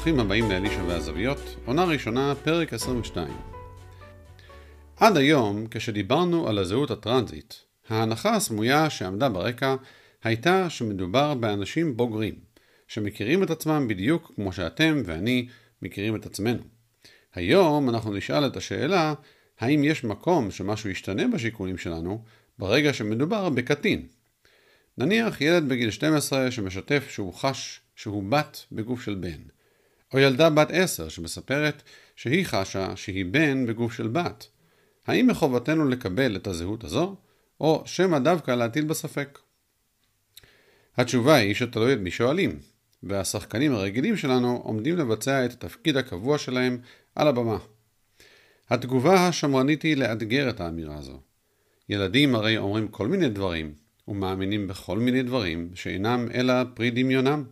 ברוכים הבאים לאלישע והזוויות, עונה ראשונה, פרק 22. עד היום, כשדיברנו על הזהות הטרנזית, ההנחה הסמויה שעמדה ברקע הייתה שמדובר באנשים בוגרים, שמכירים את עצמם בדיוק כמו שאתם ואני מכירים את עצמנו. היום אנחנו נשאל את השאלה, האם יש מקום שמשהו ישתנה בשיקולים שלנו ברגע שמדובר בקטין? נניח ילד בגיל 12 שמשתף שהוא חש שהוא בת בגוף של בן, או ילדה בת 10 שמספרת שהיא חשה שהיא בן בגוף של בת. האם מחובתנו לקבל את הזהות הזו, או שמא דווקא להטיל בספק? התשובה היא שתלוי את מי שואלים, והשחקנים הרגילים שלנו עומדים לבצע את התפקיד הקבוע שלהם על הבמה. התגובה השמרנית היא לאתגר את האמירה הזו. ילדים הרי אומרים כל מיני דברים, ומאמינים בכל מיני דברים שאינם אלא פרי דמיונם,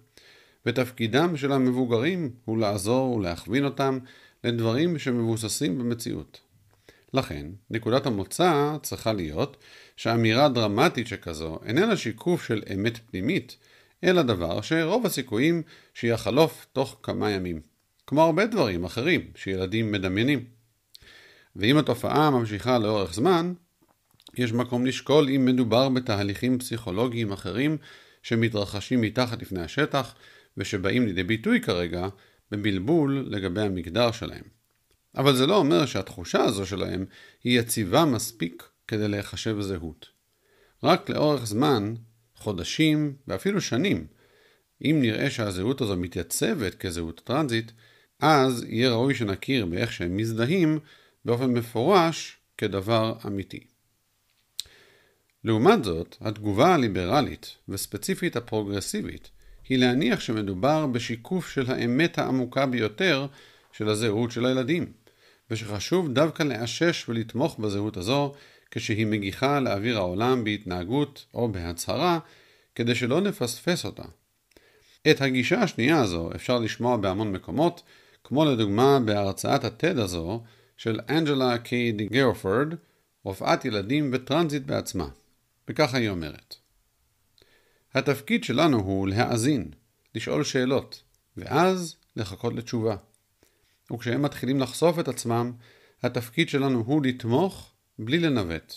ותפקידם של המבוגרים הוא לעזור ולהכווין אותם לדברים שמבוססים במציאות. לכן, נקודת המוצא צריכה להיות שהאמירה דרמטית שכזו איננה שיקוף של אמת פנימית, אלא דבר שרוב הסיכויים שיחלוף תוך כמה ימים, כמו הרבה דברים אחרים שילדים מדמיינים. ואם התופעה ממשיכה לאורך זמן, יש מקום לשקול אם מדובר בתהליכים פסיכולוגיים אחרים שמתרחשים מתחת לפני השטח ושבאים לידי ביטוי כרגע בבלבול לגבי המגדר שלהם. אבל זה לא אומר שהתחושה הזו שלהם היא יציבה מספיק כדי להיחשב זהות. רק לאורך זמן, חודשים ואפילו שנים, אם נראה שהזהות הזו מתייצבת כזהות טרנזית, אז יהיה ראוי שנכיר באיך שהם מזדהים באופן מפורש כדבר אמיתי. לעומת זאת, התגובה הליברלית וספציפית הפרוגרסיבית היא להניח שמדובר בשיקוף של האמת העמוקה ביותר של הזהות של הילדים, ושחשוב דווקא לאשש ולתמוך בזהות הזו כשהיא מגיחה לאוויר העולם בהתנהגות או בהצהרה, כדי שלא נפספס אותה. את הגישה השנייה הזו אפשר לשמוע בהמון מקומות, כמו לדוגמה בהרצאת הטד הזו של אנג'לה קיי גאופורד, רופאת ילדים וטרנזית בעצמה. וככה היא אומרת: התפקיד שלנו הוא להאזין, לשאול שאלות, ואז לחכות לתשובה. וכשהם מתחילים לחשוף את עצמם, התפקיד שלנו הוא לתמוך בלי לנווט.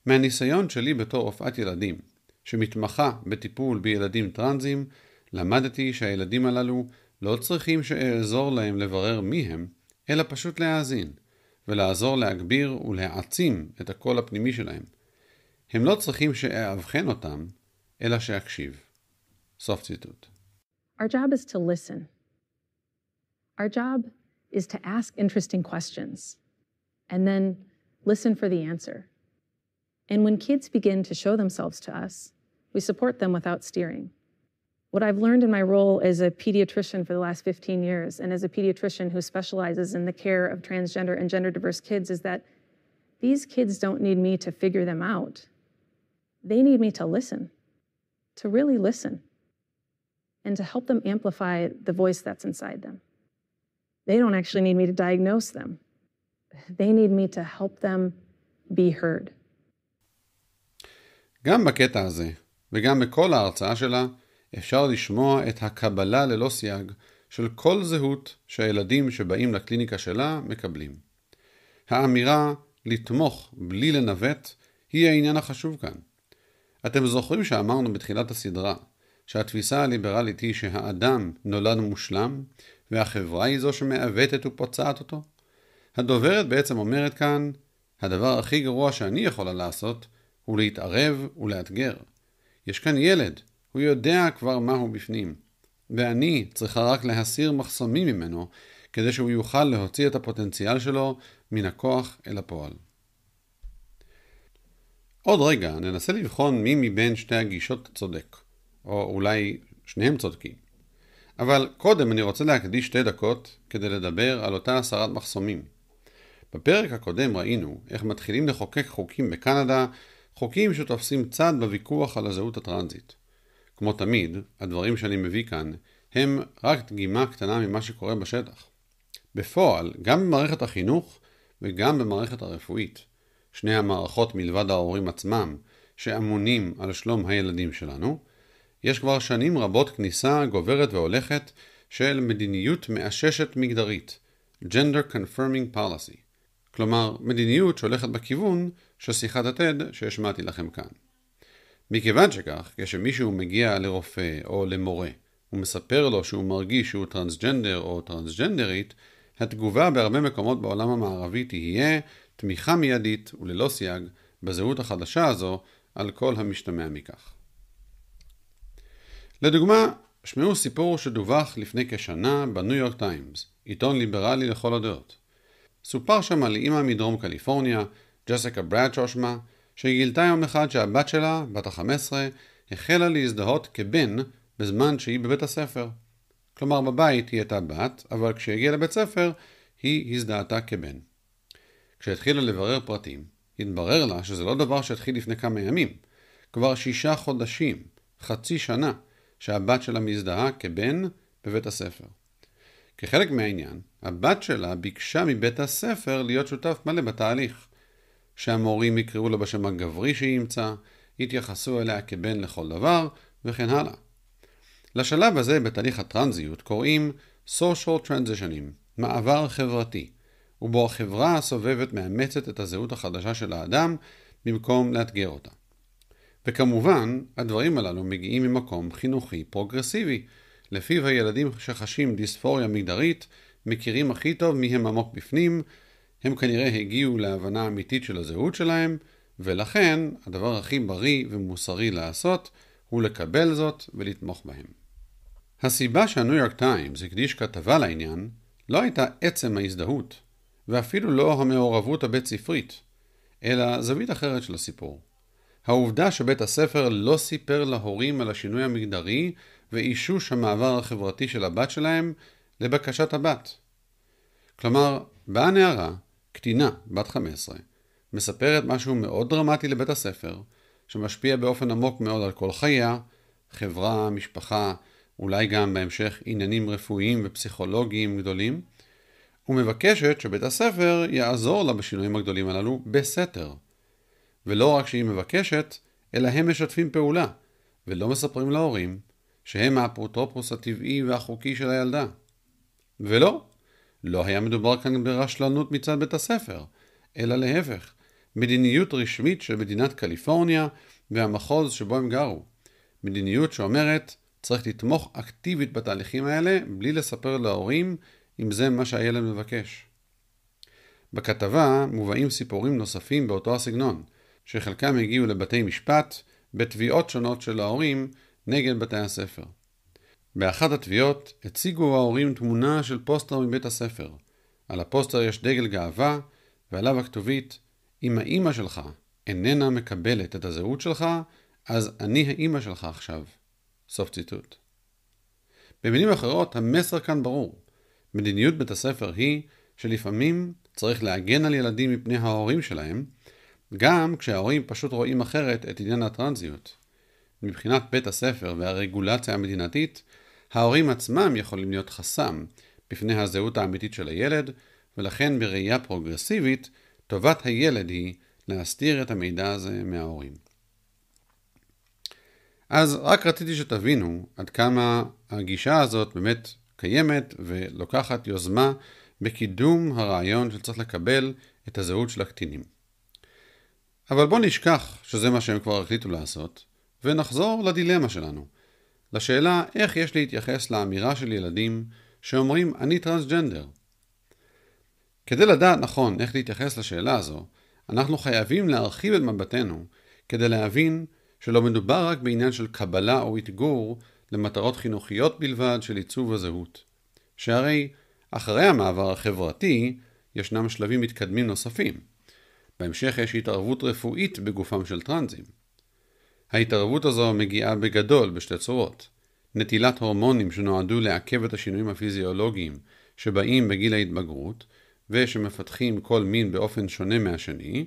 מהניסיון שלי בתור רופאת ילדים, שמתמחה בטיפול בילדים טרנזים, למדתי שהילדים הללו לא צריכים שאעזור להם לברר מי הם, אלא פשוט להאזין, ולעזור להגביר ולהעצים את הקול הפנימי שלהם. הם לא צריכים שאאבחן אותם, אלא שאקשיב. סוף ציטוט. Our job is to listen. Our job is to ask interesting questions and then listen for the answer. And when kids begin to show themselves to us, we support them without steering. What I've learned in my role as a pediatrician for the last 15 years and as a pediatrician who specializes in the care of transgender and gender diverse kids is that these kids don't need me to figure them out. They need me to listen, to really listen, and to help them amplify the voice that's inside them. They don't actually need me to diagnose them. They need me to help them be heard. גם בקטע הזה, וגם בכל ההרצאה שלה, אפשר לשמוע את הקבלה ללא סייג של כל זהות שהילדים שבאים לקליניקה שלה מקבלים. האמירה לתמוך בלי לנווט היא העניין החשוב כאן. אתם זוכרים שאמרנו בתחילת הסדרה שהתפיסה הליברלית היא שהאדם נולד מושלם והחברה היא זו שמעוותת ופוצעת אותו? הדוברת בעצם אומרת כאן, הדבר הכי גרוע שאני יכולה לעשות הוא להתערב ולאתגר. יש כאן ילד, הוא יודע כבר מה הוא בפנים, ואני צריכה רק להסיר מחסומים ממנו כדי שהוא יוכל להוציא את הפוטנציאל שלו מן הכוח אל הפועל. עוד רגע ננסה לבחון מי מבין שתי הגישות צודק, או אולי שניהם צודקים. אבל קודם אני רוצה להקדיש 2 דקות כדי לדבר על אותה הסרת מחסומים. בפרק הקודם ראינו איך מתחילים לחוקק חוקים בקנדה, חוקים שתופסים צד בוויכוח על הזהות הטרנזית. כמו תמיד, הדברים שאני מביא כאן הם רק דגימה קטנה ממה שקורה בשטח. בפועל, גם במערכת החינוך וגם במערכת הרפואית, שני המערכות מלבד ההורים עצמם שאמונים על שלום הילדים שלנו, יש כבר שנים רבות כניסה גוברת והולכת של מדיניות מאששת מגדרית, Gender Confirming Policy. כלומר, מדיניות שהולכת בכיוון של שיחת הטד שהשמעתי לכם כאן. מכיוון שכך, כשמישהו מגיע לרופא או למורה, הוא מספר לו שהוא מרגיש שהוא טרנסג'נדר או טרנסג'נדרית, התגובה בהרבה מקומות בעולם המערבי תהיה תמיכה מיידית וללא סייג בזהות החדשה הזו על כל המשתמע מכך. לדוגמה, שמעו סיפור שדווח לפני כשנה בניו יורק טיימס, עיתון ליברלי לכל הדעות. סופר שם על אמא מדרום קליפורניה, ג'סיקה ברדשו שמה, שגילתה יום אחד שהבת שלה, בת ה-15, החלה להזדהות כבן בזמן שהיא בבית הספר. כלומר, בבית היא הייתה בת, אבל כשהגיעה לבית ספר, היא הזדהתה כבן. כשהתחילה לברר פרטים, התברר לה שזה לא דבר שהתחיל לפני כמה ימים, כבר 6 חודשים, חצי שנה, שהבת שלה מזדהה כבן בבית הספר. כחלק מהעניין, הבת שלה ביקשה מבית הספר להיות שותף מלא בתהליך. שהמורים יקראו לה בשם הגברי שהיא ימצא, יתייחסו אליה כבן לכל דבר, וכן הלאה. לשלב הזה בתהליך הטרנזיות קוראים social transitioning, מעבר חברתי, ובו החברה הסובבת מאמצת את הזהות החדשה של האדם במקום לאתגר אותה. וכמובן, הדברים הללו מגיעים ממקום חינוכי פרוגרסיבי, לפיו הילדים שחשים דיספוריה מגדרית מכירים הכי טוב מי הם עמוק בפנים, הם כנראה הגיעו להבנה אמיתית של הזהות שלהם, ולכן הדבר הכי בריא ומוסרי לעשות הוא לקבל זאת ולתמוך בהם. הסיבה שהניו יורק טיימס הקדיש כתבה לעניין לא הייתה עצם ההזדהות, ואפילו לא המעורבות הבית ספרית, אלא זווית אחרת של הסיפור. העובדה שבית הספר לא סיפר להורים על השינוי המגדרי ואישוש המעבר החברתי של הבת שלהם לבקשת הבת. כלומר, באה נערה, קטינה, בת 15, מספרת משהו מאוד דרמטי לבית הספר, שמשפיע באופן עמוק מאוד על כל חייה, חברה, משפחה, אולי גם בהמשך עניינים רפואיים ופסיכולוגיים גדולים, ומבקשת שבית הספר יעזור לה בשינויים הגדולים הללו בסתר. ולא רק שהיא מבקשת, אלא הם משתפים פעולה, ולא מספרים להורים שהם האפוטרופוס הטבעי והחוקי של הילדה. לא היה מדובר כאן ברשלנות מצד בית הספר, אלא להפך, מדיניות רשמית של מדינת קליפורניה והמחוז שבו הם גרו. מדיניות שאומרת, צריך לתמוך אקטיבית בתהליכים האלה בלי לספר להורים אם זה מה שהילד מבקש. בכתבה מובאים סיפורים נוספים באותו הסגנון, שחלקם הגיעו לבתי משפט בתביעות שונות של ההורים נגד בתי הספר. באחת התביעות הציגו ההורים תמונה של פוסטר מבית הספר. על הפוסטר יש דגל גאווה, ועליו הכתובית, אם האמא שלך איננה מקבלת את הזהות שלך, אז אני האמא שלך עכשיו. סוף ציטוט. במילים אחרות, המסר כאן ברור. מדיניות בית הספר היא שלפעמים צריך להגן על ילדים מפני ההורים שלהם, גם כשההורים פשוט רואים אחרת את עניין הטרנסיות. מבחינת בית הספר והרגולציה המדינתית, ההורים עצמם יכולים להיות חסם בפני הזהות האמיתית של הילד, ולכן בראייה פרוגרסיבית, טובת הילד היא להסתיר את המידע הזה מההורים. אז רק רציתי שתבינו עד כמה הגישה הזאת באמת קיימת ולוקחת יוזמה בקידום הרעיון שצריך לקבל את הזהות של הקטינים. אבל בוא נשכח שזה מה שהם כבר החליטו לעשות, ונחזור לדילמה שלנו. לשאלה איך יש להתייחס לאמירה של ילדים שאומרים אני טרנסג'נדר. כדי לדעת נכון איך להתייחס לשאלה הזו, אנחנו חייבים להרחיב את מבטנו כדי להבין שלא מדובר רק בעניין של קבלה או התגור למטרות חינוכיות בלבד של עיצוב הזהות. שהרי אחרי המעבר החברתי ישנם שלבים מתקדמים נוספים. בהמשך יש התערבות רפואית בגופם של טרנסים. ההתערבות הזו מגיעה בגדול בשתי צורות. נטילת הורמונים שנועדו לעכב את השינויים הפיזיולוגיים שבאים בגיל ההתבגרות ושמפתחים כל מין באופן שונה מהשני,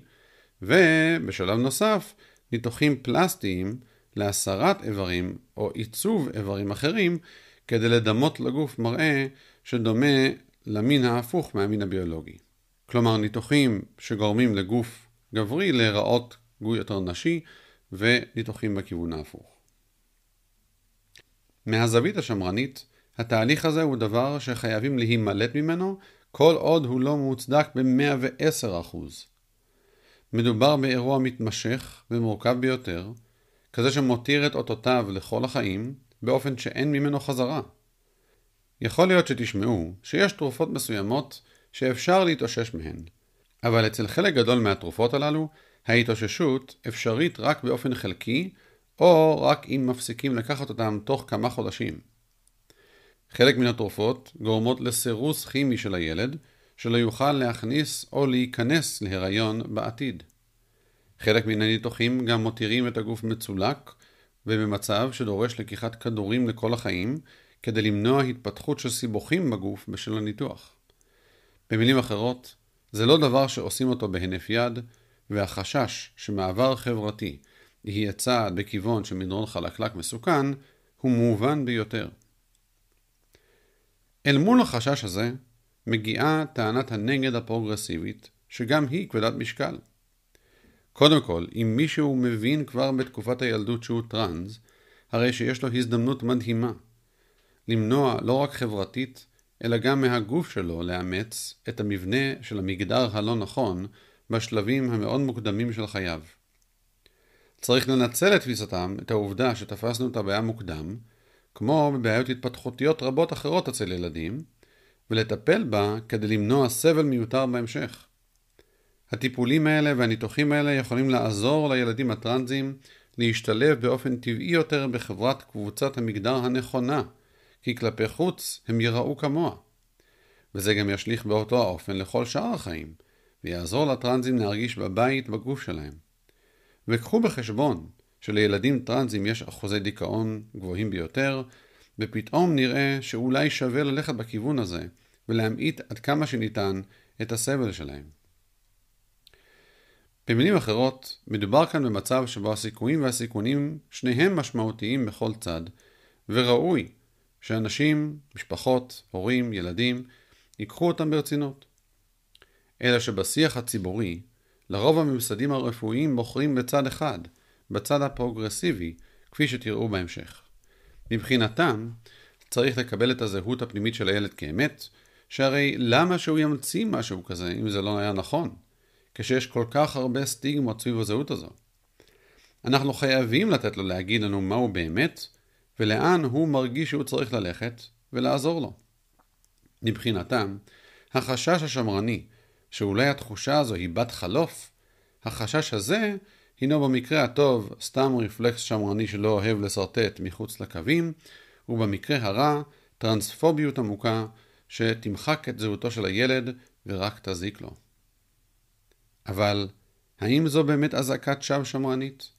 ובשלב נוסף ניתוחים פלסטיים להסרת איברים או עיצוב איברים אחרים כדי לדמות לגוף מראה שדומה למין ההפוך מהמין הביולוגי. כלומר ניתוחים שגורמים לגוף גברי להיראות יותר נשי וניתוחים בכיוון ההפוך. מהזווית השמרנית, התהליך הזה הוא דבר שחייבים להימלט ממנו, כל עוד הוא לא מוצדק ב-110%. מדובר באירוע מתמשך ומורכב ביותר, כזה שמותיר את אותותיו לכל החיים, באופן שאין ממנו חזרה. יכול להיות שתשמעו שיש תרופות מסוימות שאפשר להתאושש מהן, אבל אצל חלק גדול מהתרופות הללו, ההתאוששות אפשרית רק באופן חלקי, או רק אם מפסיקים לקחת אותם תוך כמה חודשים. חלק מן התרופות גורמות לסירוס כימי של הילד, שלא יוכל להכניס או להיכנס להיריון בעתיד. חלק מן הניתוחים גם מותירים את הגוף מצולק, ובמצב שדורש לקיחת כדורים לכל החיים, כדי למנוע התפתחות של סיבוכים בגוף בשל הניתוח. במילים אחרות, זה לא דבר שעושים אותו בהינף יד, והחשש שמעבר חברתי יהיה צעד בכיוון של מדרון חלקלק מסוכן, הוא מובן ביותר. אל מול החשש הזה, מגיעה טענת הנגד הפרוגרסיבית, שגם היא כבדת משקל. קודם כל, אם מישהו מבין כבר בתקופת הילדות שהוא טרנס, הרי שיש לו הזדמנות מדהימה. למנוע לא רק חברתית, אלא גם מהגוף שלו לאמץ את המבנה של המגדר הלא נכון בשלבים המאוד מוקדמים של חייו. צריך לנצל את תפיסתם את העובדה שתפסנו את הבעיה מוקדם, כמו בבעיות התפתחותיות רבות אחרות אצל ילדים, ולטפל בה כדי למנוע סבל מיותר בהמשך. הטיפולים האלה והניתוחים האלה יכולים לעזור לילדים הטרנסים להשתלב באופן טבעי יותר בחברת קבוצת המגדר הנכונה, כי כלפי חוץ הם יראו כמוה. וזה גם ישליך באותו האופן לכל שאר החיים, ויעזור לטרנסים להרגיש בבית בגוף שלהם. וקחו בחשבון שלילדים טרנסים יש אחוזי דיכאון גבוהים ביותר, ופתאום נראה שאולי שווה ללכת בכיוון הזה, ולהמעיט עד כמה שניתן את הסבל שלהם. במילים אחרות, מדובר כאן במצב שבו הסיכויים והסיכונים שניהם משמעותיים בכל צד, וראוי שאנשים, משפחות, הורים, ילדים, ייקחו אותם ברצינות. אלא שבשיח הציבורי, לרוב הממסדים הרפואיים בוחרים בצד אחד, בצד הפרוגרסיבי, כפי שתראו בהמשך. מבחינתם, צריך לקבל את הזהות הפנימית של הילד כאמת, שהרי למה שהוא ימציא משהו כזה אם זה לא היה נכון, כשיש כל כך הרבה סטיגמות סביב הזהות הזו. אנחנו חייבים לתת לו להגיד לנו מה הוא באמת, ולאן הוא מרגיש שהוא צריך ללכת, ולעזור לו. מבחינתם, החשש השמרני, שאולי התחושה הזו היא בת חלוף, החשש הזה הינו במקרה הטוב סתם רפלקס שמרני שלא אוהב לסרטט מחוץ לקווים, ובמקרה הרע טרנספוביות עמוקה שתמחק את זהותו של הילד ורק תזיק לו. אבל האם זו באמת אזעקת שווא שמרנית?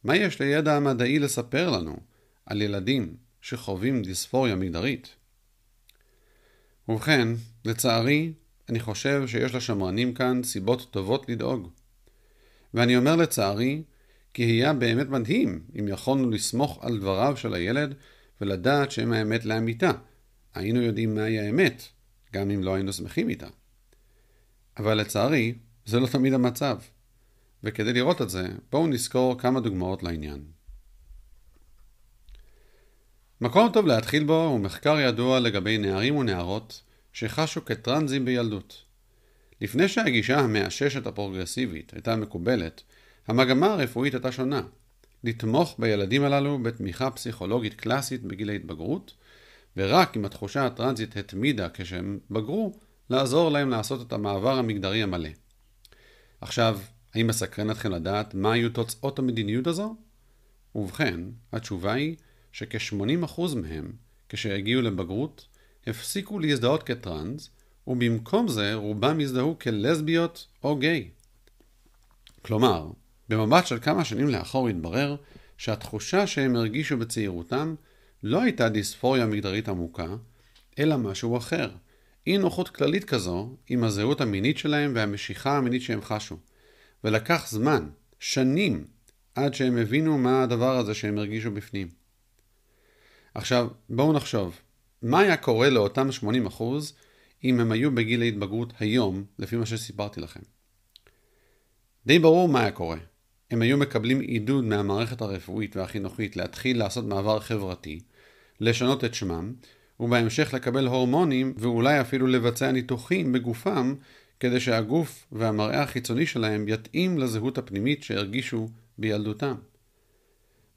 מה יש לידע המדעי לספר לנו על ילדים שחווים דיספוריה מגדרית? ובכן, לצערי, אני חושב שיש לשמרנים כאן סיבות טובות לדאוג. ואני אומר לצערי, כי היה באמת מדהים אם יכולנו לסמוך על דבריו של הילד ולדעת שהם האמת לאמיתה. היינו יודעים מהי האמת, גם אם לא היינו שמחים איתה. אבל לצערי, זה לא תמיד המצב. וכדי לראות את זה, בואו נזכור כמה דוגמאות לעניין. מקום טוב להתחיל בו הוא מחקר ידוע לגבי נערים ונערות שחשו כטרנסים בילדות. לפני שהגישה המאששת הפרוגרסיבית הייתה מקובלת, המגמה הרפואית הייתה שונה. לתמוך בילדים הללו בתמיכה פסיכולוגית קלאסית בגיל ההתבגרות, ורק אם התחושה הטרנסית התמידה כשהם בגרו, לעזור להם לעשות את המעבר המגדרי המלא. עכשיו, האם מסקרן אתכם לדעת מה היו תוצאות המדיניות הזו? ובכן, התשובה היא שכ-80% מהם, כשהגיעו לבגרות, הפסיקו להזדהות כטרנס, ובמקום זה רובם הזדהו כלסביות או גיי. כלומר, במבט של כמה שנים לאחור התברר שהתחושה שהם הרגישו בצעירותם לא הייתה דיספוריה מגדרית עמוקה, אלא משהו אחר. אי נוחות כללית כזו עם הזהות המינית שלהם והמשיכה המינית שהם חשו. ולקח זמן, שנים, עד שהם הבינו מה הדבר הזה שהם הרגישו בפנים. עכשיו, בואו נחשוב, מה היה קורה לאותם 80% אם הם היו בגיל ההתבגרות היום, לפי מה שסיפרתי לכם? די ברור מה היה קורה. הם היו מקבלים עידוד מהמערכת הרפואית והחינוכית להתחיל לעשות מעבר חברתי, לשנות את שמם, ובהמשך לקבל הורמונים ואולי אפילו לבצע ניתוחים בגופם כדי שהגוף והמראה החיצוני שלהם יתאים לזהות הפנימית שהרגישו בילדותם.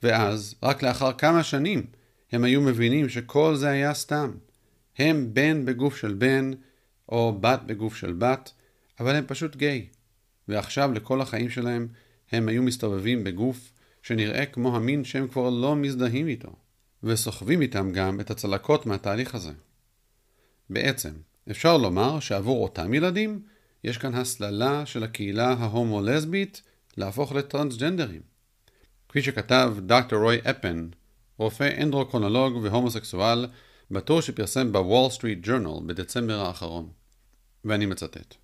ואז, רק לאחר כמה שנים, הם היו מבינים שכל זה היה סתם. הם בן בגוף של בן, או בת בגוף של בת, אבל הם פשוט גיי. ועכשיו לכל החיים שלהם הם היו מסתובבים בגוף שנראה כמו המין שהם כבר לא מזדהים איתו, וסוחבים איתם גם את הצלקות מהתהליך הזה. בעצם, אפשר לומר שעבור אותם ילדים יש כאן הסללה של הקהילה ההומו-לסבית להפוך לטרנסג'נדרים. כפי שכתב דוקטור רוי אפן, רופא אנדוקרינולוג והומוסקסואל, בטור שפרסם בוול סטריט ג'ורנל בדצמבר האחרון. ואני מצטט.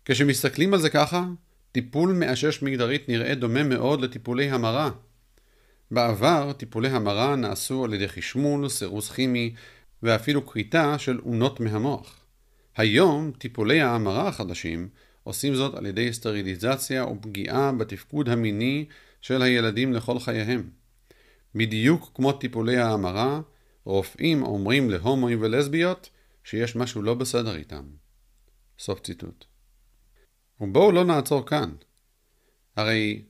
כשמסתכלים על זה ככה, טיפול מאשש מגדרית נראה דומה מאוד לטיפולי המרה. בעבר, טיפולי המרה נעשו על ידי חשמול, סירוס כימי, ואפילו כריתה של אונות מהמוח. היום, טיפולי ההמרה החדשים עושים זאת על ידי סטריליזציה ופגיעה בתפקוד המיני של הילדים לכל חייהם. בדיוק כמו טיפולי ההמרה, רופאים אומרים להומואים ולסביות שיש משהו לא בסדר איתם. סוף ציטוט. ובואו לא נעצור כאן. הרי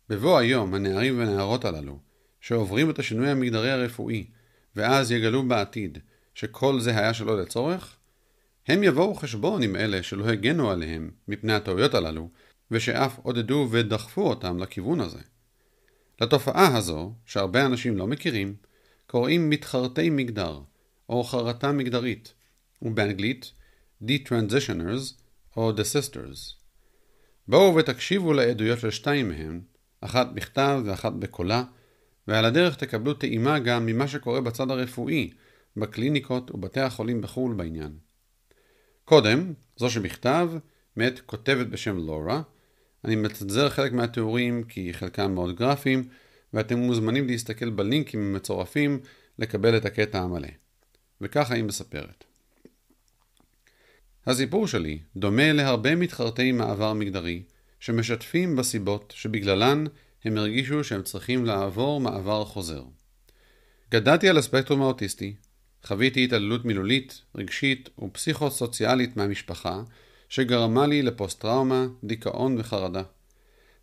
בבוא היום הנערים והנערות הללו שעוברים את השינוי המגדרי הרפואי ואז יגלו בעתיד שכל זה היה שלא לצורך, הם יבואו חשבון עם אלה שלא הגנו עליהם מפני הטעויות הללו ושאף עודדו ודחפו אותם לכיוון הזה. לתופעה הזו, שהרבה אנשים לא מכירים, קוראים מתחרטי מגדר או חרטה מגדרית, ובאנגלית detransitioners או desisters. בואו ותקשיבו לעדויות של שתיים מהם, אחת בכתב ואחת בקולה, ועל הדרך תקבלו טעימה גם ממה שקורה בצד הרפואי, בקליניקות ובתי החולים בחו"ל בעניין. קודם, זו שבכתב, מאת כותבת בשם לורה. אני מצנזר חלק מהתיאורים כי חלקם מאוד גרפיים, ואתם מוזמנים להסתכל בלינקים המצורפים לקבל את הקטע המלא. וככה היא מספרת. הסיפור שלי דומה להרבה מתחרטי מעבר מגדרי שמשתפים בסיבות שבגללן הם הרגישו שהם צריכים לעבור מעבר חוזר. גדלתי על הספקטרום האוטיסטי, חוויתי התעללות מילולית, רגשית ופסיכוסוציאלית מהמשפחה שגרמה לי לפוסט-טראומה, דיכאון וחרדה.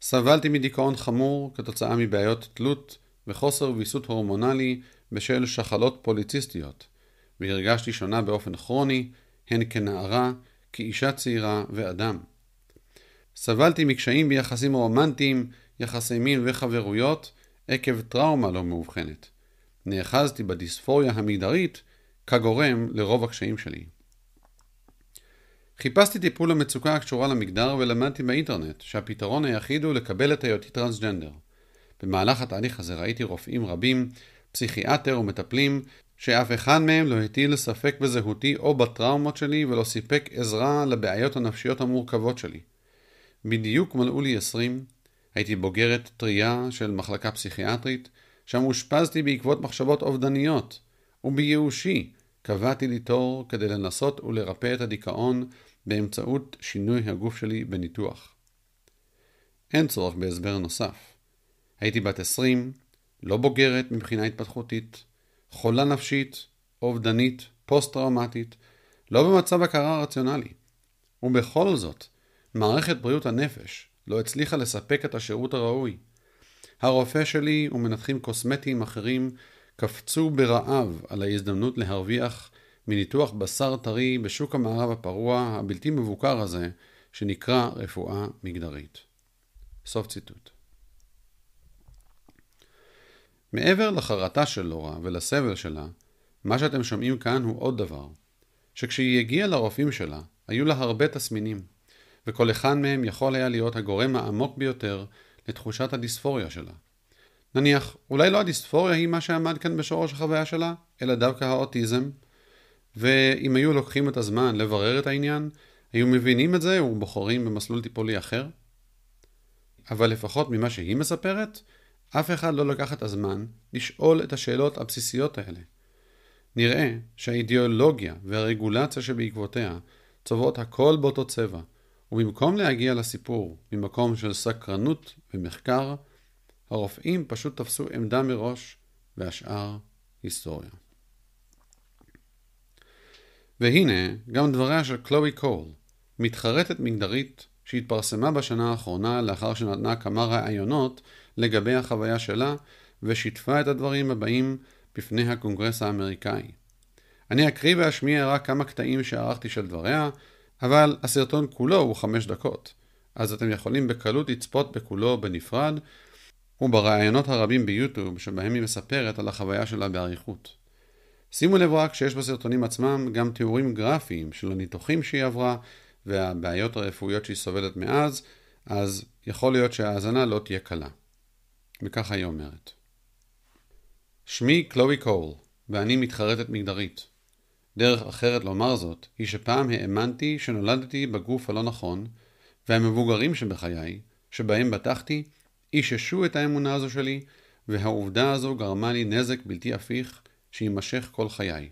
סבלתי מדיכאון חמור כתוצאה מבעיות תלות וחוסר ויסות הורמונלי בשל שחלות פוליציסטיות, והרגשתי שונה באופן כרוני, הן כנערה, כאישה צעירה ואדם. סבלתי מקשיים ביחסים רומנטיים, יחסי מין וחברויות, עקב טראומה לא מאובחנת. נאחזתי בדיספוריה המגדרית כגורם לרוב הקשיים שלי. חיפשתי טיפול למצוקה הקשורה למגדר ולמדתי באינטרנט שהפתרון היחיד הוא לקבל את היותי טרנסג'נדר. במהלך התהליך הזה ראיתי רופאים רבים, פסיכיאטר ומטפלים, שאף אחד מהם לא הטיל ספק בזהותי או בטראומות שלי ולא סיפק עזרה לבעיות הנפשיות המורכבות שלי. בדיוק מלאו לי 20, הייתי בוגרת טריה של מחלקה פסיכיאטרית, שם אושפזתי בעקבות מחשבות אובדניות, ובייאושי קבעתי לי תור כדי לנסות ולרפא את הדיכאון באמצעות שינוי הגוף שלי בניתוח. אין צורך בהסבר נוסף. הייתי בת 20, לא בוגרת מבחינה התפתחותית, חולה נפשית, אובדנית, פוסט-טראומטית, לא במצב הכרה רציונלי. ובכל זאת, מערכת בריאות הנפש לא הצליחה לספק את השירות הראוי. הרופא שלי ומנתחים קוסמטיים אחרים קפצו ברעב על ההזדמנות להרוויח מניתוח בשר טרי בשוק המערב הפרוע הבלתי מבוקר הזה שנקרא רפואה מגדרית. סוף ציטוט. מעבר לחרטה של לורה ולסבל שלה, מה שאתם שומעים כאן הוא עוד דבר, שכשהיא הגיעה לרופאים שלה, היו לה הרבה תסמינים, וכל אחד מהם יכול היה להיות הגורם העמוק ביותר לתחושת הדיספוריה שלה. נניח, אולי לא הדיספוריה היא מה שעמד כאן בשורש החוויה שלה, אלא דווקא האוטיזם, ואם היו לוקחים את הזמן לברר את העניין, היו מבינים את זה ובוחרים במסלול טיפולי אחר. אבל לפחות ממה שהיא מספרת, אף אחד לא לקח את הזמן לשאול את השאלות הבסיסיות האלה. נראה שהאידיאולוגיה והרגולציה שבעקבותיה צובעות הכל באותו צבע, ובמקום להגיע לסיפור ממקום של סקרנות ומחקר, הרופאים פשוט תפסו עמדה מראש והשאר היסטוריה. והנה גם דבריה של קלואי קול, מתחרטת מגדרית שהתפרסמה בשנה האחרונה לאחר שנתנה כמה רעיונות לגבי החוויה שלה ושיתפה את הדברים הבאים בפני הקונגרס האמריקאי. אני אקריא ואשמיע רק כמה קטעים שערכתי של דבריה, אבל הסרטון כולו הוא 5 דקות, אז אתם יכולים בקלות לצפות בכולו בנפרד וברעיונות הרבים ביוטיוב שבהם היא מספרת על החוויה שלה באריכות. שימו לב רק שיש בסרטונים עצמם גם תיאורים גרפיים של הניתוחים שהיא עברה והבעיות הרפואיות שהיא סובלת מאז, אז יכול להיות שההאזנה לא תהיה קלה. וככה היא אומרת. שמי קלואי קול, ואני מתחרטת מגדרית. דרך אחרת לומר זאת, היא שפעם האמנתי שנולדתי בגוף הלא נכון, והמבוגרים שבחיי, שבהם בטחתי, איששו את האמונה הזו שלי, והעובדה הזו גרמה לי נזק בלתי הפיך שימשך כל חיי.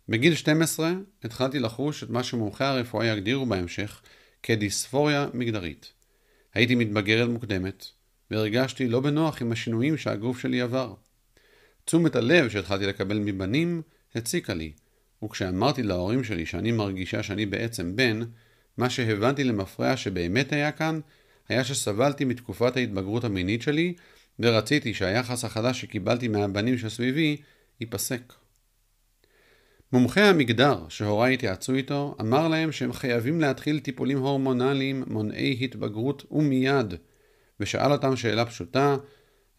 בגיל 12 התחלתי לחוש את מה שמומחי הרפואה יגדירו בהמשך כדיספוריה מגדרית. הייתי מתבגרת מוקדמת, והרגשתי לא בנוח עם השינויים שהגוף שלי עבר. תשומת הלב שהתחלתי לקבל מבנים הציקה לי, וכשאמרתי להורים שלי שאני מרגישה שאני בעצם בן, מה שהבנתי למפרע שבאמת היה כאן, היה שסבלתי מתקופת ההתבגרות המינית שלי, ורציתי שהיחס החדש שקיבלתי מהבנים שסביבי ייפסק. מומחי המגדר שהוריי התייעצו איתו אמר להם שהם חייבים להתחיל טיפולים הורמונליים מונעי התבגרות ומיד, ושאל אותם שאלה פשוטה,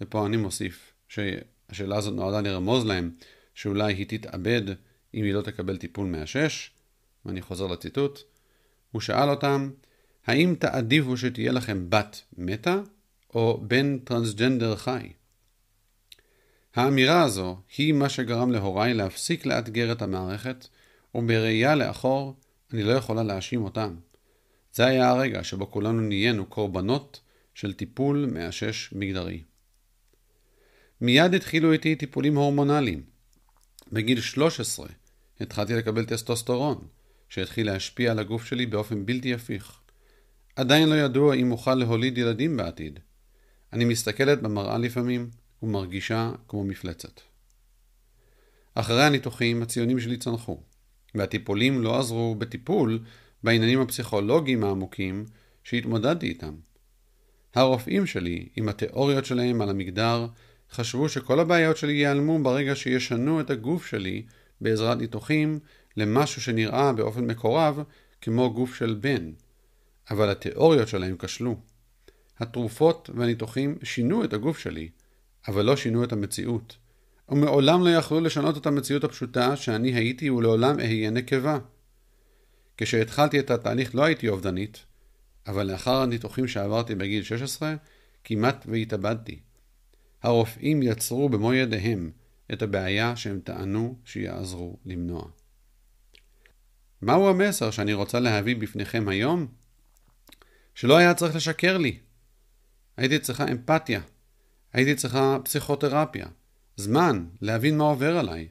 ופה אני מוסיף שהשאלה הזאת נועדה לרמוז להם שאולי היא תתאבד אם היא לא תקבל טיפול מהשש, ואני חוזר לציטוט, הוא שאל אותם, האם תעדיפו שתהיה לכם בת מתה או בן טרנסג'נדר חי? האמירה הזו היא מה שגרם להוריי להפסיק לאתגר את המערכת, ובראייה לאחור אני לא יכולה להאשים אותם. זה היה הרגע שבו כולנו נהיינו קורבנות של טיפול מאשש מגדרי. מיד התחילו איתי טיפולים הורמונליים. בגיל 13 התחלתי לקבל טסטוסטרון, שהתחיל להשפיע על הגוף שלי באופן בלתי הפיך. עדיין לא ידוע אם אוכל להוליד ילדים בעתיד. אני מסתכלת במראה לפעמים ומרגישה כמו מפלצת. אחרי הניתוחים הציונים שלי צנחו, והטיפולים לא עזרו בטיפול בעניינים הפסיכולוגיים העמוקים שהתמודדתי איתם. הרופאים שלי, עם התיאוריות שלהם על המגדר, חשבו שכל הבעיות שלי ייעלמו ברגע שישנו את הגוף שלי בעזרת ניתוחים למשהו שנראה באופן מקורב כמו גוף של בן. אבל התיאוריות שלהם כשלו. התרופות והניתוחים שינו את הגוף שלי, אבל לא שינו את המציאות. ומעולם לא יכלו לשנות את המציאות הפשוטה שאני הייתי ולעולם אהיה נקבה. כשהתחלתי את התהליך לא הייתי אובדנית, אבל לאחר הניתוחים שעברתי בגיל 16, כמעט והתאבדתי. הרופאים יצרו במו ידיהם את הבעיה שהם טענו שיעזרו למנוע. מהו המסר שאני רוצה להביא בפניכם היום? שלא היה צריך לשקר לי. הייתי צריכה אמפתיה. הייתי צריכה פסיכותרפיה. זמן להבין מה עובר עליי.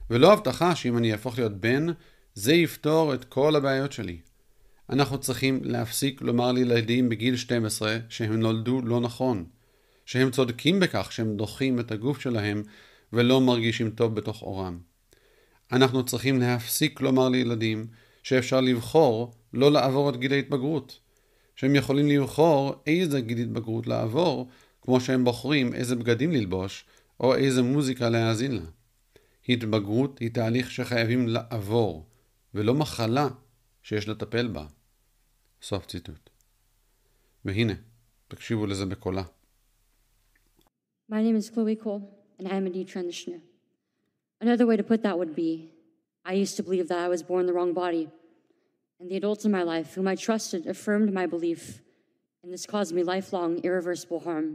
ולא הבטחה שאם אני אהפוך להיות בן, זה יפתור את כל הבעיות שלי. אנחנו צריכים להפסיק לומר לילדים בגיל 12 שהם נולדו לא נכון. שהם צודקים בכך שהם דוחים את הגוף שלהם ולא מרגישים טוב בתוך אורם. אנחנו צריכים להפסיק לומר לילדים שאפשר לבחור לא לעבור את גיל ההתבגרות. שהם יכולים לבחור איזה גיל התבגרות לעבור, כמו שהם בוחרים איזה בגדים ללבוש או איזה מוזיקה להאזין לה. התבגרות היא תהליך שחייבים לעבור, ולא מחלה שיש לטפל בה. סוף ציטוט. והנה, תקשיבו לזה בקולה. My name is Chloe Cole, and I am a detransitioner. Another way to put that would be, I used to believe that I was born in the wrong body, and the adults in my life whom I trusted affirmed my belief, and this caused me lifelong, irreversible harm.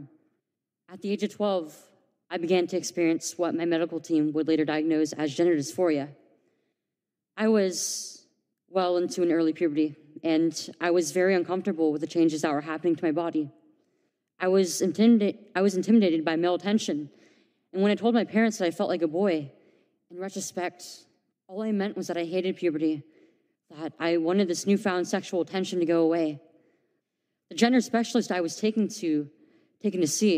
At the age of 12, I began to experience what my medical team would later diagnose as gender dysphoria. I was well into an early puberty, and I was very uncomfortable with the changes that were happening to my body. I was intimidated by male attention, and when I told my parents that I felt like a boy, in retrospect, all I meant was that I hated puberty, that I wanted this newfound sexual attention to go away. The gender specialist I was taken to see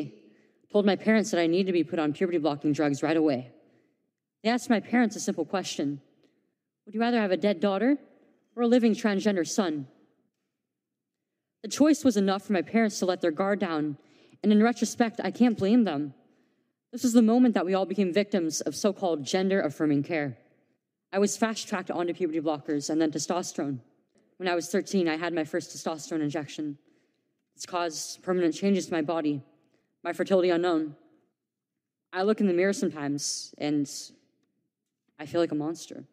told my parents that I needed to be put on puberty-blocking drugs right away. They asked my parents a simple question. Would you rather have a dead daughter or a living transgender son? The choice was enough for my parents to let their guard down, and in retrospect, I can't blame them. This was the moment that we all became victims of so-called gender-affirming care. I was fast-tracked onto puberty blockers and then testosterone. When I was 13, I had my first testosterone injection. It's caused permanent changes to my body, my fertility unknown. I look in the mirror sometimes, and I feel like a monster.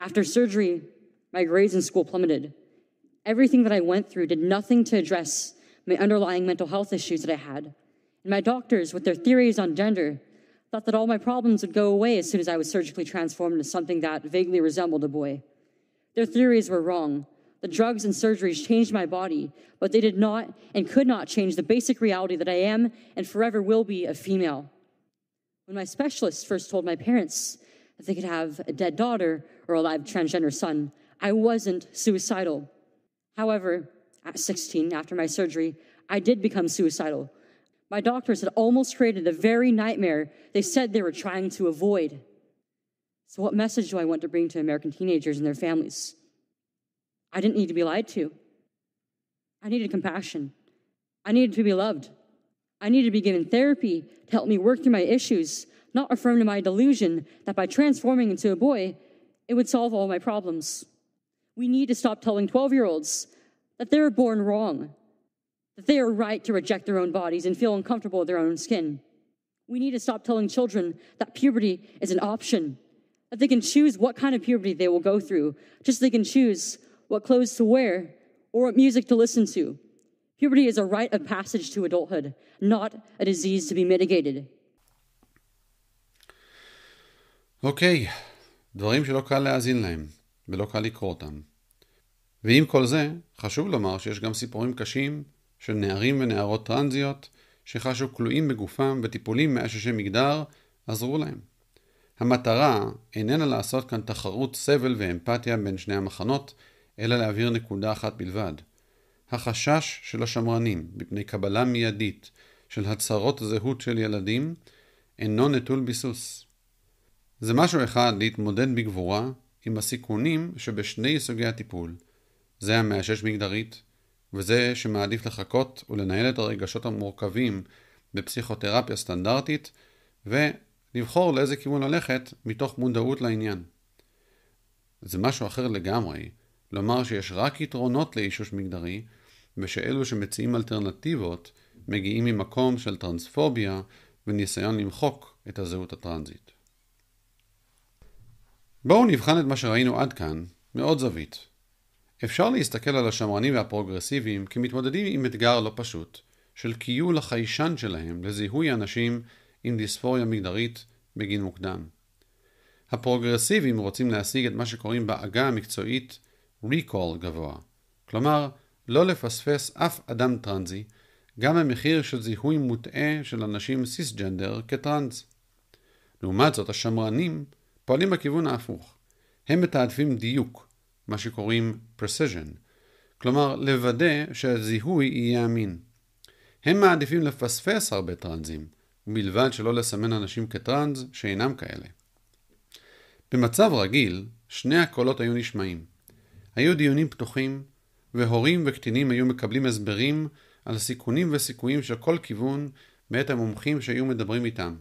After surgery, my grades in school plummeted. Everything that I went through did nothing to address my underlying mental health issues that I had. And my doctors, with their theories on gender, thought that all my problems would go away as soon as I was surgically transformed into something that vaguely resembled a boy. Their theories were wrong. The drugs and surgeries changed my body, but they did not and could not change the basic reality that I am and forever will be a female. When my specialist first told my parents that they could have a dead daughter or a live transgender son, I wasn't suicidal. However, at 16, after my surgery, I did become suicidal. My doctors had almost created the very nightmare they said they were trying to avoid. So what message do I want to bring to American teenagers and their families? I didn't need to be lied to. I needed compassion. I needed to be loved. I needed to be given therapy to help me work through my issues, not affirm to my delusion that by transforming into a boy, it would solve all my problems. We need to stop telling 12-year-olds that they were born wrong, that they are right to reject their own bodies and feel uncomfortable with their own skin. We need to stop telling children that puberty is an option, that they can choose what kind of puberty they will go through, just so they can choose what clothes to wear or what music to listen to. Puberty is a rite of passage to adulthood, not a disease to be mitigated. אוקיי, דברים שלא קל להאזין להם, ולא קל לקרוא אותם. ועם כל זה, חשוב לומר שיש גם סיפורים קשים של נערים ונערות טרנזיות שחשו כלואים בגופם וטיפולים מאששי מגדר עזרו להם. המטרה איננה לעשות כאן תחרות סבל ואמפתיה בין שני המחנות, אלא להעביר נקודה אחת בלבד. החשש של השמרנים מפני קבלה מיידית של הצהרות זהות של ילדים אינו נטול ביסוס. זה משהו אחד להתמודד בגבורה עם הסיכונים שבשני סוגי הטיפול. זה המאשש מגדרית, וזה שמעדיף לחכות ולנהל את הרגשות המורכבים בפסיכותרפיה סטנדרטית, ולבחור לאיזה כיוון ללכת מתוך מודעות לעניין. זה משהו אחר לגמרי, לומר שיש רק יתרונות לאישוש מגדרי, ושאלו שמציעים אלטרנטיבות מגיעים ממקום של טרנספוביה וניסיון למחוק את הזהות הטרנזית. בואו נבחן את מה שראינו עד כאן מעוד זווית. אפשר להסתכל על השמרנים והפרוגרסיביים כמתמודדים עם אתגר לא פשוט, של קיול החיישן שלהם לזיהוי אנשים עם דיספוריה מגדרית בגיל מוקדם. הפרוגרסיביים רוצים להשיג את מה שקוראים בעגה המקצועית recall גבוה, כלומר לא לפספס אף אדם טרנזי, גם במחיר של זיהוי מוטעה של אנשים סיסג'נדר כטרנס. לעומת זאת, השמרנים פועלים בכיוון ההפוך. הם מתעדפים דיוק, מה שקוראים precision, כלומר לוודא שהזיהוי יהיה אמין. הם מעדיפים לפספס הרבה טרנזים, ובלבד שלא לסמן אנשים כטרנס שאינם כאלה. במצב רגיל, שני הקולות היו נשמעים. היו דיונים פתוחים, והורים וקטינים היו מקבלים הסברים על סיכונים וסיכויים של כל כיוון מאת המומחים שהיו מדברים איתם.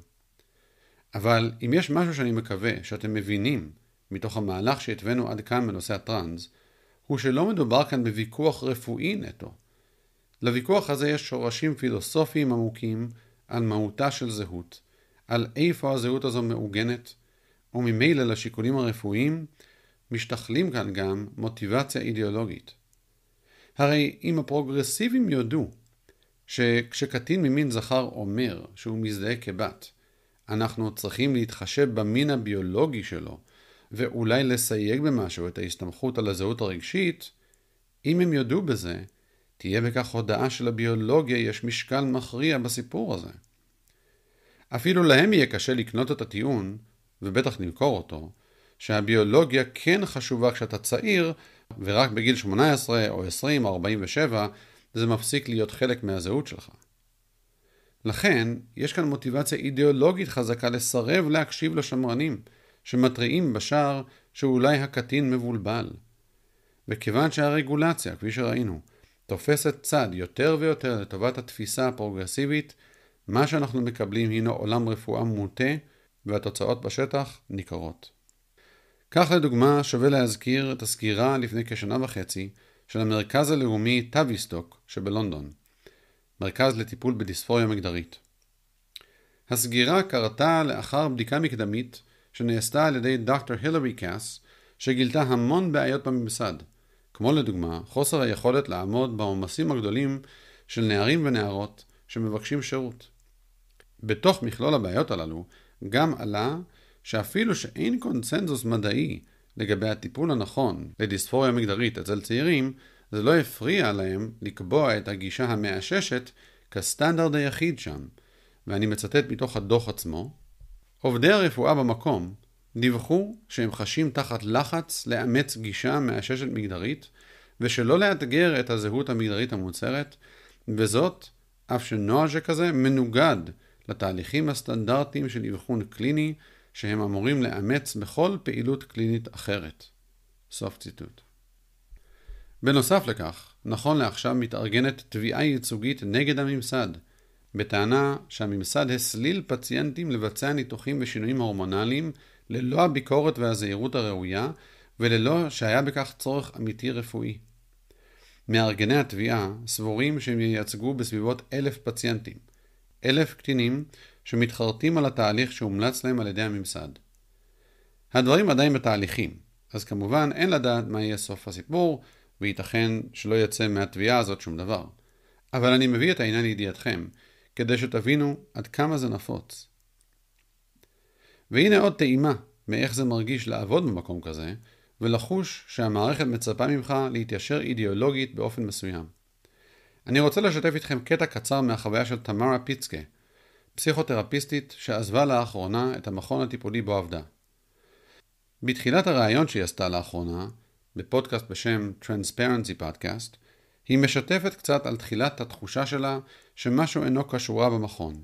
אבל אם יש משהו שאני מקווה שאתם מבינים מתוך המהלך שהתווינו עד כאן בנושא הטרנס, הוא שלא מדובר כאן בוויכוח רפואי נטו. לוויכוח הזה יש שורשים פילוסופיים עמוקים על מהותה של זהות, על איפה הזהות הזו מעוגנת, וממילא לשיקולים הרפואיים משתכלים כאן גם מוטיבציה אידיאולוגית. הרי אם הפרוגרסיבים יודו שכשקטין ממין זכר אומר שהוא מזדהה כבת, אנחנו צריכים להתחשב במין הביולוגי שלו, ואולי לסייג במשהו את ההסתמכות על הזהות הרגשית, אם הם יודו בזה, תהיה בכך הודעה של הביולוגיה יש משקל מכריע בסיפור הזה. אפילו להם יהיה קשה לקנות את הטיעון, ובטח למכור אותו, שהביולוגיה כן חשובה כשאתה צעיר, ורק בגיל 18 או 20 או 47 זה מפסיק להיות חלק מהזהות שלך. לכן, יש כאן מוטיבציה אידיאולוגית חזקה לסרב להקשיב לשמרנים, שמתריעים בשער שאולי הקטין מבולבל. וכיוון שהרגולציה, כפי שראינו, תופסת צד יותר ויותר לטובת התפיסה הפרוגרסיבית, מה שאנחנו מקבלים הינו עולם רפואה מוטה, והתוצאות בשטח ניכרות. כך לדוגמה שווה להזכיר את הסגירה לפני כשנה וחצי של המרכז הלאומי טאביסטוק שבלונדון, מרכז לטיפול בדיספוריה מגדרית. הסגירה קרתה לאחר בדיקה מקדמית שנעשתה על ידי דוקטור הילרי קאס, שגילתה המון בעיות בממסד, כמו לדוגמה חוסר היכולת לעמוד בעומסים הגדולים של נערים ונערות שמבקשים שירות. בתוך מכלול הבעיות הללו גם עלה שאפילו שאין קונצנזוס מדעי לגבי הטיפול הנכון לדיספוריה מגדרית אצל צעירים, זה לא הפריע להם לקבוע את הגישה המאששת כסטנדרט היחיד שם, ואני מצטט מתוך הדוח עצמו. עובדי הרפואה במקום דיווחו שהם חשים תחת לחץ לאמץ גישה מאששת מגדרית, ושלא לאתגר את הזהות המגדרית המוצהרת, וזאת אף שנוהל שכזה מנוגד לתהליכים הסטנדרטיים של אבחון קליני שהם אמורים לאמץ בכל פעילות קלינית אחרת. סוף ציטוט. בנוסף לכך, נכון לעכשיו מתארגנת תביעה ייצוגית נגד הממסד, בטענה שהממסד הסליל פציינטים לבצע ניתוחים ושינויים הורמונליים ללא הביקורת והזהירות הראויה, וללא שהיה בכך צורך אמיתי רפואי. מארגני התביעה סבורים שהם ייצגו בסביבות 1,000 פציינטים, 1,000 קטינים שמתחרטים על התהליך שהומלץ להם על ידי הממסד. הדברים עדיין בתהליכים, אז כמובן אין לדעת מה יהיה סוף הסיפור, וייתכן שלא יצא מהתביעה הזאת שום דבר. אבל אני מביא את העניין לידיעתכם, כדי שתבינו עד כמה זה נפוץ. והנה עוד טעימה מאיך זה מרגיש לעבוד במקום כזה, ולחוש שהמערכת מצפה ממך להתיישר אידיאולוגית באופן מסוים. אני רוצה לשתף איתכם קטע קצר מהחוויה של תמרה פיצקה, פסיכותרפיסטית שעזבה לאחרונה את המכון הטיפולי בו עבדה. בתחילת הרעיון שהיא עשתה לאחרונה, בפודקאסט בשם Transparency Podcast, היא משתפת קצת על תחילת התחושה שלה שמשהו אינו כשורה במכון.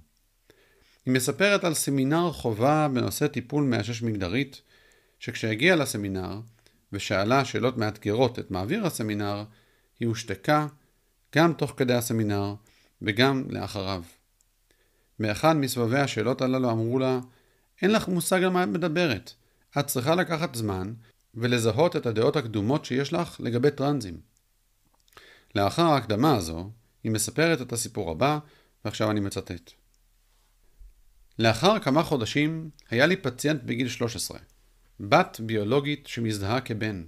היא מספרת על סמינר חובה בנושא טיפול מאשש מגדרית, שכשהגיעה לסמינר ושאלה שאלות מאתגרות את מעביר הסמינר, היא הושתקה גם תוך כדי הסמינר וגם לאחריו. באחד מסבבי השאלות הללו אמרו לה, אין לך מושג על מה את מדברת, את צריכה לקחת זמן ולזהות את הדעות הקדומות שיש לך לגבי טרנזים. לאחר ההקדמה הזו, היא מספרת את הסיפור הבא, ועכשיו אני מצטט. לאחר כמה חודשים היה לי פציינט בגיל 13, בת ביולוגית שמזדהה כבן.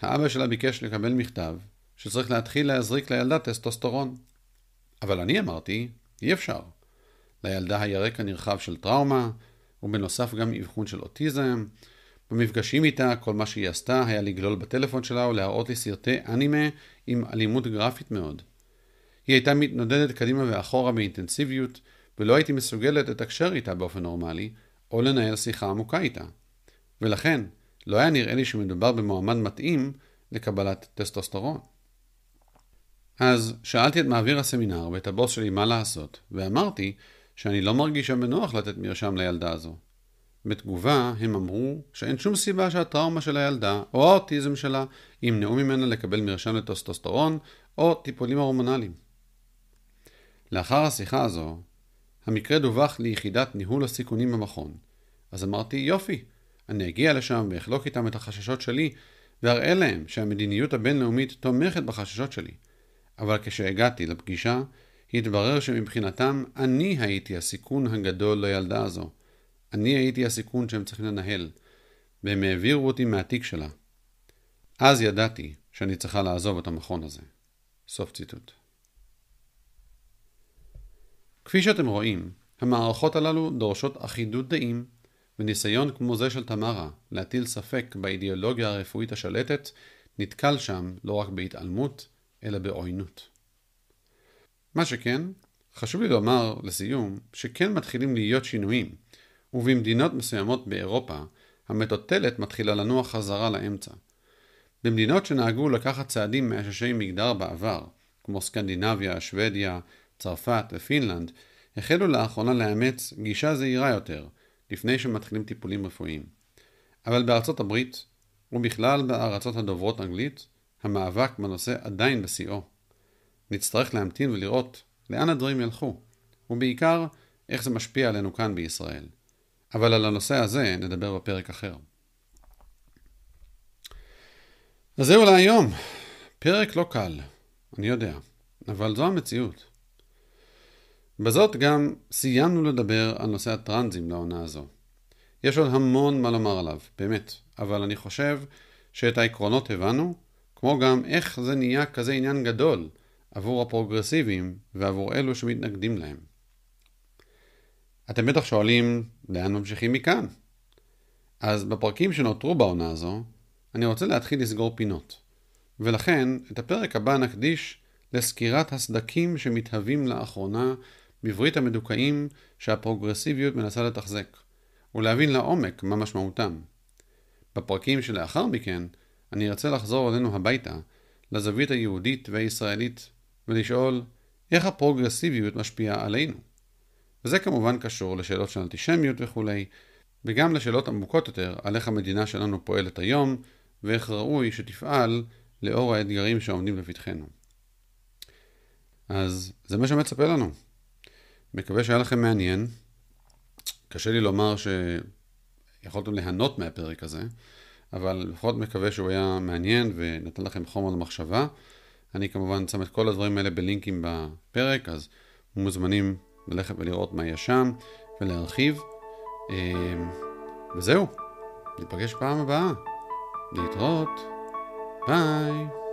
האבא שלה ביקש לקבל מכתב שצריך להתחיל להזריק לילדה טסטוסטרון. אבל אני אמרתי, אי אפשר. לילדה היה רקע נרחב של טראומה, ובנוסף גם אבחון של אוטיזם. במפגשים איתה, כל מה שהיא עשתה היה לגלול בטלפון שלה ולהראות לי סרטי אנימה עם אלימות גרפית מאוד. היא הייתה מתנודדת קדימה ואחורה באינטנסיביות, ולא הייתי מסוגלת לתקשר איתה באופן נורמלי, או לנהל שיחה עמוקה איתה. ולכן, לא היה נראה לי שמדובר במועמד מתאים לקבלת טסטוסטרון. אז שאלתי את מעביר הסמינר ואת הבוס שלי מה לעשות, ואמרתי שאני לא מרגישה בנוח לתת מרשם לילדה הזו. בתגובה הם אמרו שאין שום סיבה שהטראומה של הילדה או האוטיזם שלה ימנעו ממנה לקבל מרשם לטסטוסטרון או טיפולים הורמונליים. לאחר השיחה הזו, המקרה דווח ליחידת ניהול הסיכונים במכון. אז אמרתי, יופי, אני אגיע לשם ואחלוק איתם את החששות שלי, ואראה להם שהמדיניות הבינלאומית תומכת בחששות שלי. אבל כשהגעתי לפגישה, התברר שמבחינתם אני הייתי הסיכון הגדול לילדה הזו. אני הייתי הסיכון שהם צריכים לנהל, והם העבירו אותי מהתיק שלה. אז ידעתי שאני צריכה לעזוב את המכון הזה. סוף ציטוט. כפי שאתם רואים, המערכות הללו דורשות אחידות דעים, וניסיון כמו זה של תמרה להטיל ספק באידיאולוגיה הרפואית השלטת, נתקל שם לא רק בהתעלמות, אלא בעוינות. מה שכן, חשוב לי לומר לסיום שכן מתחילים להיות שינויים, ובמדינות מסוימות באירופה, המטוטלת מתחילה לנוע חזרה לאמצע. במדינות שנהגו לקחת צעדים מאששי מגדר בעבר, כמו סקנדינביה, שוודיה, צרפת ופינלנד, החלו לאחרונה לאמץ גישה זהירה יותר, לפני שמתחילים טיפולים רפואיים. אבל בארצות הברית, ובכלל בארצות הדוברות אנגלית, המאבק בנושא עדיין בשיאו. נצטרך להמתין ולראות לאן הדברים ילכו, ובעיקר איך זה משפיע עלינו כאן בישראל. אבל על הנושא הזה נדבר בפרק אחר. אז זהו להיום. פרק לא קל, אני יודע, אבל זו המציאות. בזאת גם סיימנו לדבר על נושא הטרנזים לעונה הזו. יש עוד המון מה לומר עליו, באמת, אבל אני חושב שאת העקרונות הבנו, כמו גם איך זה נהיה כזה עניין גדול עבור הפרוגרסיביים ועבור אלו שמתנגדים להם. אתם בטח שואלים לאן ממשיכים מכאן. אז בפרקים שנותרו בעונה הזו, אני רוצה להתחיל לסגור פינות. ולכן את הפרק הבא נקדיש לסקירת הסדקים שמתהווים לאחרונה בברית המדוכאים שהפרוגרסיביות מנסה לתחזק, ולהבין לעומק מה משמעותם. בפרקים שלאחר מכן, אני ארצה לחזור אלינו הביתה, לזווית היהודית והישראלית, ולשאול איך הפרוגרסיביות משפיעה עלינו. וזה כמובן קשור לשאלות של אנטישמיות וכו', וגם לשאלות עמוקות יותר על איך המדינה שלנו פועלת היום, ואיך ראוי שתפעל לאור האתגרים שעומדים לפתחנו. אז זה מה שמצפה לנו. מקווה שהיה לכם מעניין. קשה לי לומר שיכולתם ליהנות מהפרק הזה, אבל לפחות מקווה שהוא היה מעניין ונתן לכם חומר למחשבה. אני כמובן שם את כל הדברים האלה בלינקים בפרק, אז מוזמנים ללכת ולראות מה יש שם ולהרחיב. וזהו, ניפגש פעם הבאה. להתראות. ביי.